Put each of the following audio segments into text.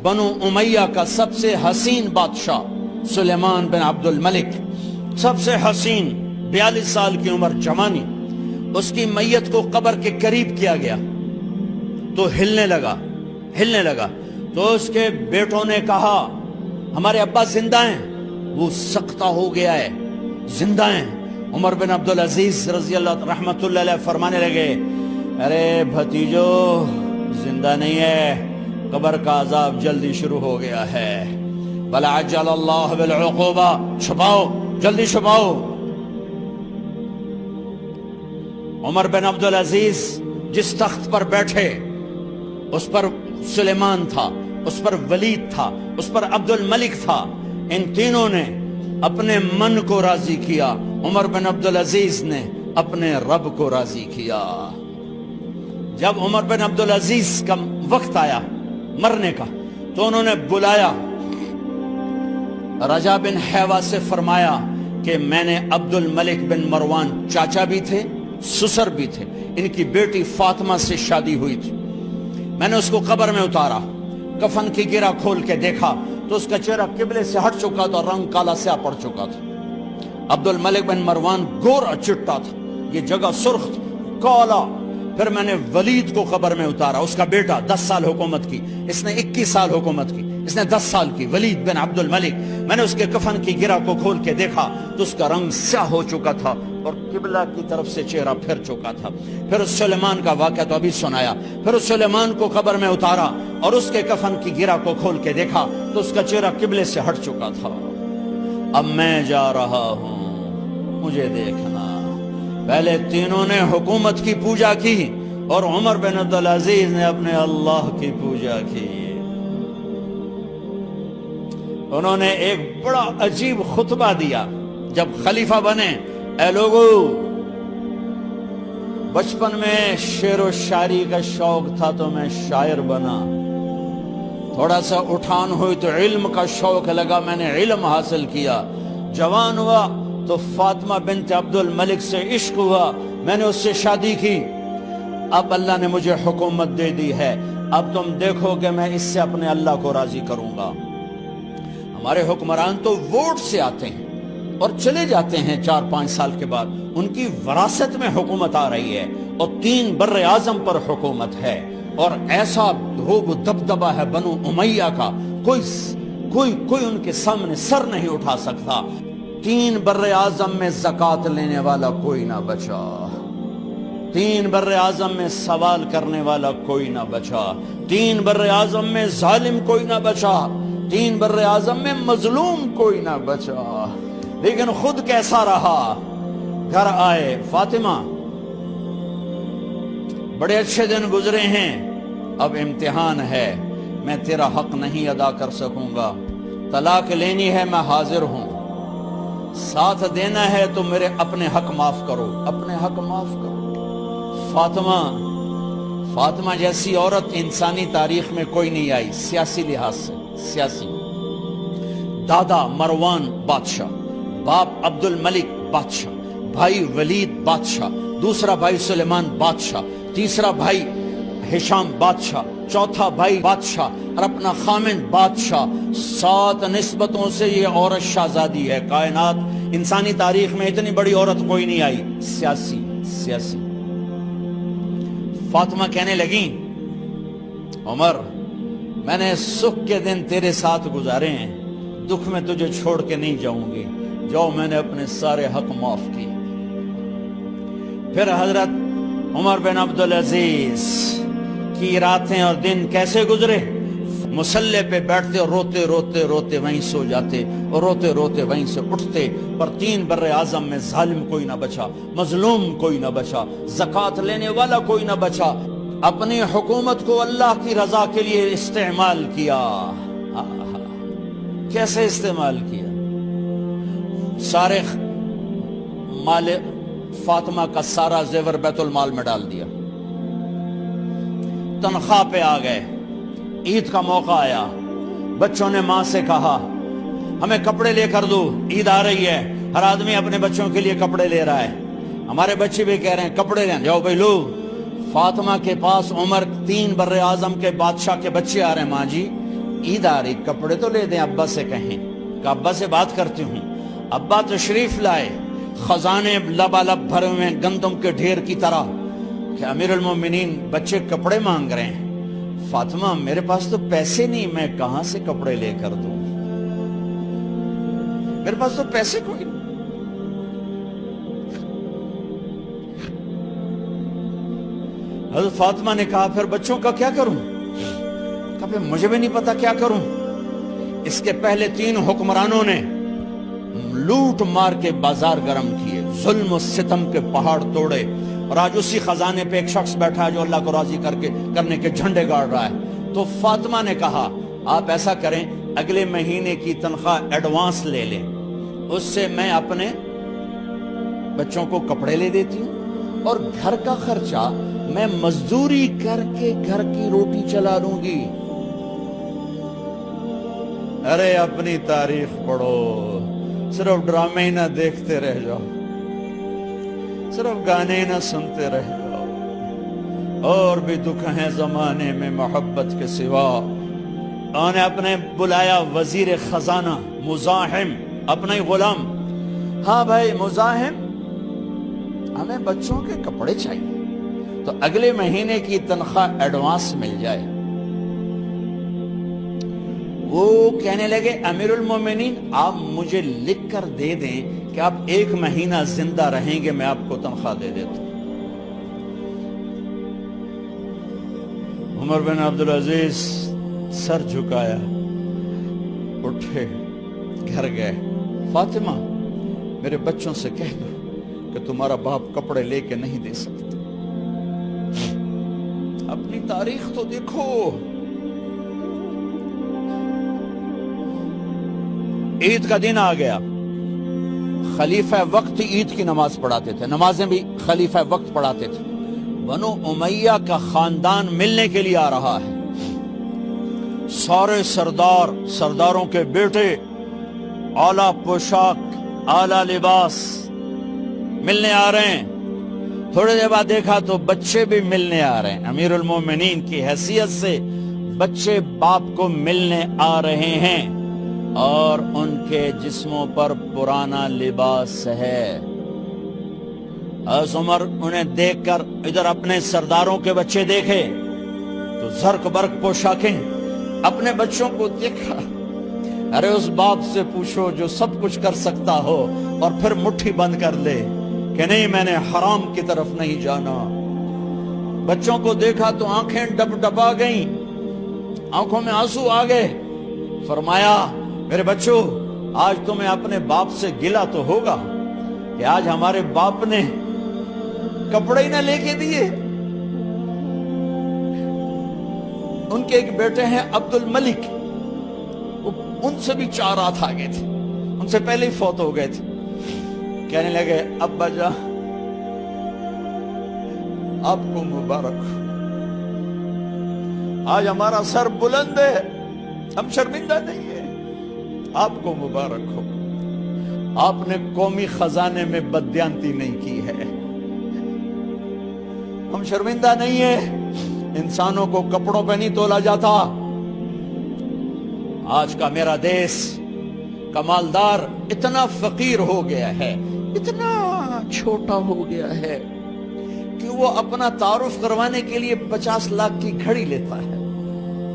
بنو امیہ کا سب سے حسین بادشاہ سلیمان بن عبد الملک، سب سے حسین، 42 سال کی عمر، جوانی، اس کی میت کو قبر کے قریب کیا گیا تو ہلنے لگا تو اس کے بیٹوں نے کہا ہمارے ابا زندہ ہیں، وہ سختہ ہو گیا ہے، زندہ ہیں۔ عمر بن عبدالعزیز رضی اللہ رحمت اللہ علیہ فرمانے لگے ارے بھتیجو زندہ نہیں ہے، قبر کا عذاب جلدی شروع ہو گیا ہے، بل عجل اللہ بالعقوبہ، چھپاؤ، جلدی چھپاؤ۔ عمر بن عبدالعزیز جس تخت پر بیٹھے اس پر سلیمان تھا، اس پر ولید تھا، اس پر عبد الملک تھا، ان تینوں نے اپنے من کو راضی کیا، عمر بن عبدالعزیز نے اپنے رب کو راضی کیا۔ جب عمر بن عبدالعزیز کا وقت آیا مرنے کا تو انہوں نے بلایا رجا بن حیوہ سے، فرمایا کہ میں نے عبد الملک بن مروان، چاچا بھی تھے سسر بھی تھے، ان کی بیٹی فاطمہ سے شادی ہوئی تھی، میں نے اس کو قبر میں اتارا، کفن کی گرہ کھول کے دیکھا تو اس کا چہرہ قبلے سے ہٹ چکا تھا، رنگ کالا سیاہ پڑ چکا تھا۔ عبد الملک بن مروان گورا چٹا تھا، یہ جگہ سرخ تھی، کالا۔ پھر میں نے ولید کو قبر میں اتارا، اس کا بیٹا 10 سال حکومت کی، اس نے 21 سال حکومت کی، اس نے 10 سال کی، ولید بن عبد الملک۔ میں نے اس کے کفن کی گرہ کو کھول کے دیکھا تو اس کا رنگ سیاہ ہو چکا تھا اور قبلہ کی طرف سے چہرہ پھر چکا تھا۔ پھر اس سلیمان کا واقعہ تو ابھی سنایا، پھر اس سلیمان کو قبر میں اتارا اور اس کے کفن کی گرہ کو کھول کے دیکھا تو اس کا چہرہ قبلے سے ہٹ چکا تھا۔ اب میں جا رہا ہوں، مجھے دیکھنا۔ پہلے تینوں نے حکومت کی پوجا کی اور عمر بن عبدالعزیز نے اپنے اللہ کی پوجا کی۔ انہوں نے ایک بڑا عجیب خطبہ دیا جب خلیفہ بنے، اے لوگو، بچپن میں شعر و شاعری کا شوق تھا تو میں شاعر بنا، تھوڑا سا اٹھان ہوئی تو علم کا شوق لگا، میں نے علم حاصل کیا، جوان ہوا تو فاطمہ بنت عبد الملک سے عشق ہوا، میں نے اس سے شادی کی، اب اللہ نے مجھے حکومت دے دی ہے، اب تم دیکھو کہ میں اس سے اپنے اللہ کو راضی کروں گا۔ ہمارے حکمران تو ووٹ سے آتے ہیں اور چلے جاتے ہیں 4-5 سال کے بعد، ان کی وراثت میں حکومت آ رہی ہے اور 3 بر اعظم پر حکومت ہے، اور ایسا روب و دبدبہ ہے بنو امیہ کا، کوئی ان کے سامنے سر نہیں اٹھا سکتا۔ 3 بر اعظم میں زکوٰۃ لینے والا کوئی نہ بچا، 3 بر اعظم میں سوال کرنے والا کوئی نہ بچا، 3 بر اعظم میں ظالم کوئی نہ بچا، 3 بر اعظم میں مظلوم کوئی نہ بچا۔ لیکن خود کیسا رہا؟ گھر آئے، فاطمہ بڑے اچھے دن گزرے ہیں، اب امتحان ہے، میں تیرا حق نہیں ادا کر سکوں گا، طلاق لینی ہے میں حاضر ہوں، ساتھ دینا ہے تو میرے اپنے حق معاف کرو، اپنے حق معاف کرو۔ فاطمہ جیسی عورت انسانی تاریخ میں کوئی نہیں آئی، سیاسی لحاظ سے، سیاسی۔ دادا مروان بادشاہ، باپ عبد الملک بادشاہ، بھائی ولید بادشاہ، دوسرا بھائی سلیمان بادشاہ، تیسرا بھائی ہشام بادشاہ، چوتھا بھائی بادشاہ اور اپنا خامن بادشاہ، 7 نسبتوں سے یہ عورت شہزادی ہے۔ کائنات انسانی تاریخ میں اتنی بڑی عورت کوئی نہیں آئی، سیاسی۔ فاطمہ کہنے لگیں عمر، میں نے سکھ کے دن تیرے ساتھ گزارے ہیں، دکھ میں تجھے چھوڑ کے نہیں جاؤں گی، جاؤ میں نے اپنے سارے حق معاف کیے۔ پھر حضرت عمر بن عبدالعزیز کی راتیں اور دن کیسے گزرے؟ مسلح پہ بیٹھتے اور روتے وہیں سو جاتے اور روتے وہیں سے اٹھتے، پر 3 بر اعظم میں ظالم کوئی نہ بچا، مظلوم کوئی نہ بچا، زکوٰۃ لینے والا کوئی نہ بچا، اپنی حکومت کو اللہ کی رضا کے لیے استعمال کیا۔ کیسے استعمال کیا؟ سارے مال فاطمہ کا سارا زیور بیت المال میں ڈال دیا، تنخواہ پہ آ گئے، عید کا موقع آیا، بچوں نے ماں سے کہا ہمیں کپڑے لے کر دو، عید آ رہی ہے، ہر آدمی اپنے بچوں کے لیے کپڑے لے رہا ہے، ہمارے بچے بھی کہہ رہے ہیں کپڑے لیں، جاؤ بھائی لو۔ فاطمہ کے پاس عمر 3 بر اعظم کے بادشاہ کے بچے آ رہے ہیں، ماں جی عید آ رہی، کپڑے تو لے دیں، ابا سے کہیں کہ ابا سے بات کرتی ہوں۔ ابا تشریف لائے، خزانے لبالب بھرے ہوئے ہیں گندم کے ڈھیر کی طرح، کہ امیر المومنین بچے کپڑے مانگ رہے ہیں۔ فاطمہ میرے پاس تو پیسے نہیں، میں کہاں سے کپڑے لے کر دوں، میرے پاس تو پیسے کوئی نہیں۔ حضرت فاطمہ نے کہا پھر بچوں کا کیا کروں؟ کہا پھر مجھے بھی نہیں پتا کیا کروں۔ اس کے پہلے 3 حکمرانوں نے لوٹ مار کے بازار گرم کیے، ظلم و ستم کے پہاڑ توڑے، اور آج اسی خزانے پہ ایک شخص بیٹھا ہے جو اللہ کو راضی کرنے کے جھنڈے گاڑ رہا ہے۔ تو فاطمہ نے کہا آپ ایسا کریں، اگلے مہینے کی تنخواہ ایڈوانس لے لیں، اس سے میں اپنے بچوں کو کپڑے لے دیتی ہوں، اور گھر کا خرچہ میں مزدوری کر کے گھر کی روٹی چلا لوں گی۔ ارے اپنی تاریخ پڑھو، صرف ڈرامے ہی نہ دیکھتے رہ جاؤ، صرف گانے ہی نہ سنتے رہ جاؤ۔ اور بھی دکھ ہیں زمانے میں محبت کے سوا۔ انہوں نے اپنے بلایا وزیر خزانہ مزاحم، اپنا ہی غلام، ہاں بھائی مزاحم، ہمیں بچوں کے کپڑے چاہیے، تو اگلے مہینے کی تنخواہ ایڈوانس مل جائے۔ وہ کہنے لگے امیر المومنین آپ مجھے لکھ کر دے دیں کہ آپ 1 مہینہ زندہ رہیں گے، میں آپ کو تنخواہ دے دیتا ہوں۔ عمر بن عبدالعزیز سر جھکایا، اٹھے، گھر گئے، فاطمہ میرے بچوں سے کہہ دو کہ تمہارا باپ کپڑے لے کے نہیں دے سکتے۔ اپنی تاریخ تو دیکھو۔ عید کا دن آ گیا، خلیفہ وقت عید کی نماز پڑھاتے تھے، نمازیں بھی خلیفہ وقت پڑھاتے تھے۔ بنو امیہ کا خاندان ملنے کے لیے آ رہا ہے، سارے سرداروں کے بیٹے اعلیٰ پوشاک، اعلیٰ لباس ملنے آ رہے ہیں۔ تھوڑے دیر بعد دیکھا تو بچے بھی ملنے آ رہے ہیں، امیر المومنین کی حیثیت سے بچے باپ کو ملنے آ رہے ہیں، اور ان کے جسموں پر پرانا لباس ہے۔ حضرت عمر انہیں دیکھ کر ادھر اپنے سرداروں کے بچے دیکھے تو زرق برق پوشاکیں، اپنے بچوں کو دیکھا۔ ارے اس باپ سے پوچھو جو سب کچھ کر سکتا ہو اور پھر مٹھی بند کر لے کہ نہیں میں نے حرام کی طرف نہیں جانا۔ بچوں کو دیکھا تو آنکھیں ڈب ڈبا گئیں، آنکھوں میں آنسو آ گئے۔ فرمایا میرے بچوں آج تمہیں اپنے باپ سے گلہ تو ہوگا کہ آج ہمارے باپ نے کپڑے ہی نہ لے کے دیے۔ ان کے ایک بیٹے ہیں عبد الملک، ان سے بھی 4 ہاتھ آگے تھے، ان سے پہلے ہی فوت ہو گئے تھے۔ کہنے لگے ابا جان آپ کو مبارک، آج ہمارا سر بلند ہے، ہم شرمندہ نہیں ہیں، آپ کو مبارک ہو، آپ نے قومی خزانے میں بددیانتی نہیں کی ہے، ہم شرمندہ نہیں ہیں۔ انسانوں کو کپڑوں پہ نہیں تولا جاتا۔ آج کا میرا دیس کا مالدار اتنا فقیر ہو گیا ہے، اتنا چھوٹا ہو گیا ہے کہ وہ اپنا تعارف کروانے کے لیے 50 لاکھ کی گھڑی لیتا ہے،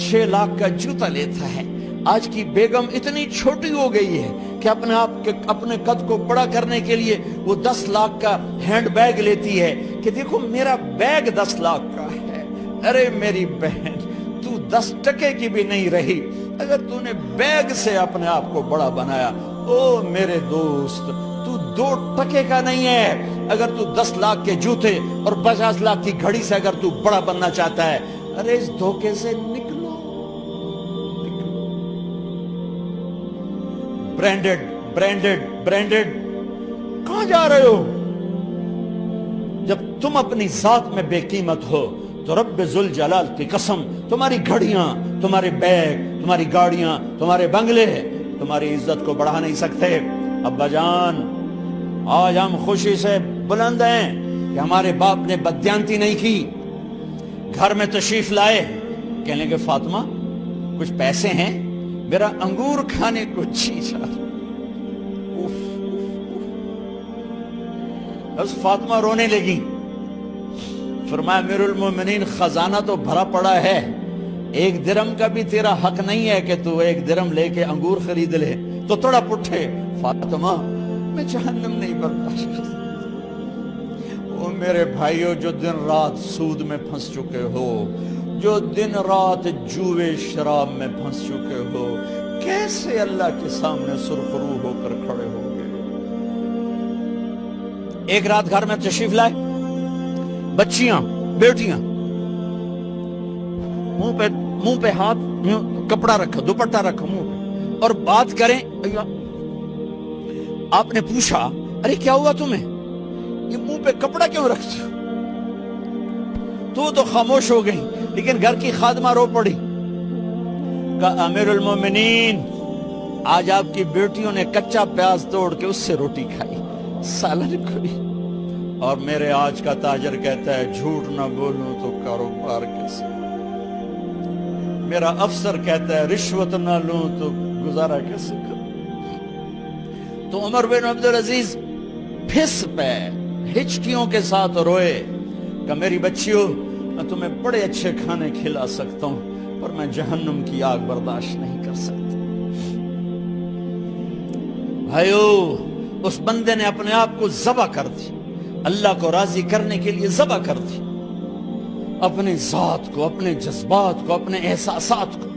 6 لاکھ کا جوتا لیتا ہے۔ آج کی بیگم اتنی چھوٹی ہو گئی ہے کہ اپنے قد کو بڑا کرنے کے لیے وہ 10 لاکھ کا ہینڈ بیگ لیتی ہے کہ دیکھو میرا بیگ 10 لاکھ کا ہے۔ ارے میری بہن تو 10 ٹکے کی بھی نہیں رہی اگر تو نے بیگ سے اپنے آپ کو بڑا بنایا۔ او میرے دوست تو 2 ٹکے کا نہیں ہے اگر تو 10 لاکھ کے جوتے اور 50 لاکھ کی گھڑی سے اگر تو بڑا بننا چاہتا ہے۔ ارے اس دھوکے سے نکلو۔ برینڈڈ کہاں جا رہے ہو؟ جب تم اپنی ذات میں بے قیمت ہو تو رب ذوالجلال کی قسم تمہاری گھڑیاں، تمہارے بیگ، تمہاری گاڑیاں، تمہارے بنگلے تمہاری عزت کو بڑھا نہیں سکتے۔ ابا جان آج ہم خوشی سے بلند ہیں کہ ہمارے باپ نے بددیانتی نہیں کی۔ گھر میں تشریف لائے، کہنے لگے فاطمہ کچھ پیسے ہیں، میرا انگور کھانے کو جی چاہ۔ بس فاطمہ رونے لگی، فرمایا امیر المومنین خزانہ تو بھرا پڑا ہے، 1 درم کا بھی تیرا حق نہیں ہے کہ تو 1 درم لے کے انگور خرید لے۔ تو تڑپ اٹھے، فاطمہ میں جہنم نہیں برداشت کر سکتا۔ وہ میرے بھائیوں جو دن رات سود میں پھنس چکے ہو، جو دن رات جوے شراب میں پھنس چکے ہو، کیسے اللہ کے سامنے سرخرو ہو کر کھڑے ہو گے؟ ایک رات گھر میں تشریف لائے، بچیاں بیٹیاں، منہ پہ ہاتھ، کپڑا رکھا، دوپٹہ رکھا منہ پہ، اور بات کریں۔ آپ نے پوچھا ارے کیا ہوا تمہیں، یہ منہ پہ کپڑا کیوں رکھتے ہو؟ تو خاموش ہو گئی، لیکن گھر کی خادمہ رو پڑی، کہا امیر المومنین آج آپ کی بیٹیوں نے کچا پیاز توڑ کے اس سے روٹی کھائی، سالن کھائی، اور میرے آج کا تاجر کہتا ہے جھوٹ نہ بولوں تو کاروبار کیسے، میرا افسر کہتا ہے رشوت نہ لوں تو گزارا کیسے کروں۔ تو عمر بن عبدالعزیز پھس پہ ہچکیوں کے ساتھ روئے کہ میری بچیوں میں تمہیں بڑے اچھے کھانے کھلا سکتا ہوں، پر میں جہنم کی آگ برداشت نہیں کر سکتا۔ بھائیو، اس بندے نے اپنے آپ کو ذبح کر دی، اللہ کو راضی کرنے کے لیے ذبح کر دی، اپنے ذات کو، اپنے جذبات کو، اپنے احساسات کو۔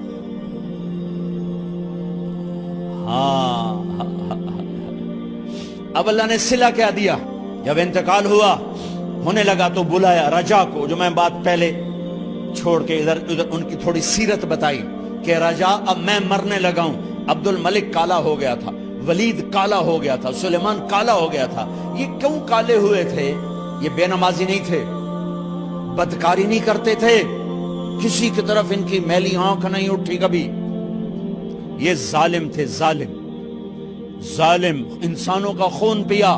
ہاں اب اللہ نے صلہ کیا دیا، جب انتقال ہوا ہونے لگا تو بلایا رجا کو، جو میں بات پہلے چھوڑ کے ادھر ان کی تھوڑی سیرت بتائی کہ رجا اب میں مرنے لگا ہوں۔ عبد الملک کالا ہو گیا تھا، ولید کالا ہو گیا تھا، سلیمان کالا ہو گیا تھا۔ یہ کیوں کالے ہوئے تھے؟ یہ بے نمازی نہیں تھے، بدکاری نہیں کرتے تھے، کسی کی طرف ان کی میلی آنکھ نہیں اٹھی کبھی۔ یہ ظالم تھے، ظالم انسانوں کا خون پیا،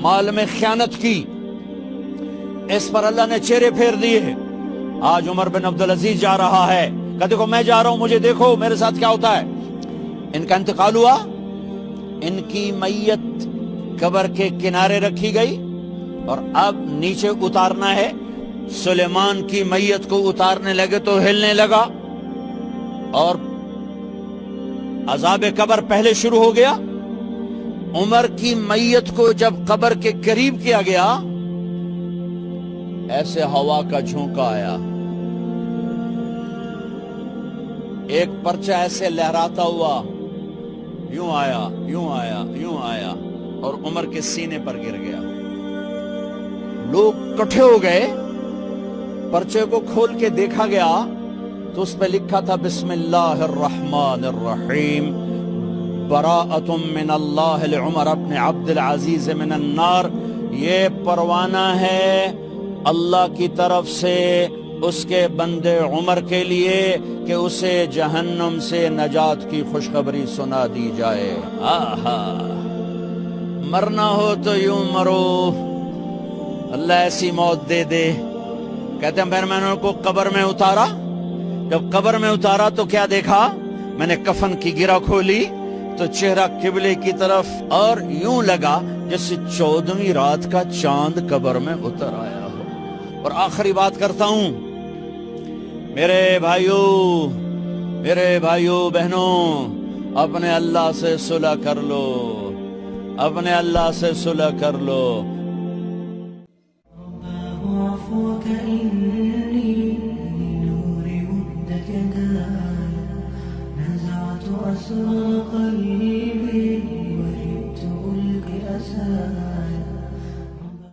مال میں خیانت کی، اس پر اللہ نے چہرے پھیر دیے۔ آج عمر بن عبدالعزیز جا رہا ہے کہ دیکھو میں جا رہا ہوں، مجھے دیکھو میرے ساتھ کیا ہوتا ہے۔ ان کا انتقال ہوا، ان کی میت قبر کے کنارے رکھی گئی، اور اب نیچے اتارنا ہے۔ سلیمان کی میت کو اتارنے لگے تو ہلنے لگا، اور عذاب قبر پہلے شروع ہو گیا۔ عمر کی میت کو جب قبر کے قریب کیا گیا، ایسے ہوا کا جھونکا آیا، ایک پرچہ ایسے لہراتا ہوا یوں آیا، یوں آیا، یوں آیا، اور عمر کے سینے پر گر گیا۔ لوگ کٹھے ہو گئے، پرچے کو کھول کے دیکھا گیا تو اس پہ لکھا تھا بسم اللہ الرحمن الرحیم، براءۃ من اللہ لعمر بن عبد العزیز من النار۔ یہ پروانہ ہے اللہ کی طرف سے اس کے بندے عمر کے لیے کہ اسے جہنم سے نجات کی خوشخبری سنا دی جائے۔ آہا، مرنا ہو تو یوں مرو، اللہ ایسی موت دے دے۔ کہتے ہیں میں نے ان کو قبر میں اتارا، جب قبر میں اتارا تو کیا دیکھا؟ میں نے کفن کی گرہ کھولی تو چہرہ قبلے کی طرف، اور یوں لگا جیسے 14ویں رات کا چاند قبر میں اتر آیا ہو۔ اور آخری بات کرتا ہوں، میرے بھائیوں بہنوں، اپنے اللہ سے صلح کر لو، اپنے اللہ سے صلح کر لو۔ أسرى قلبي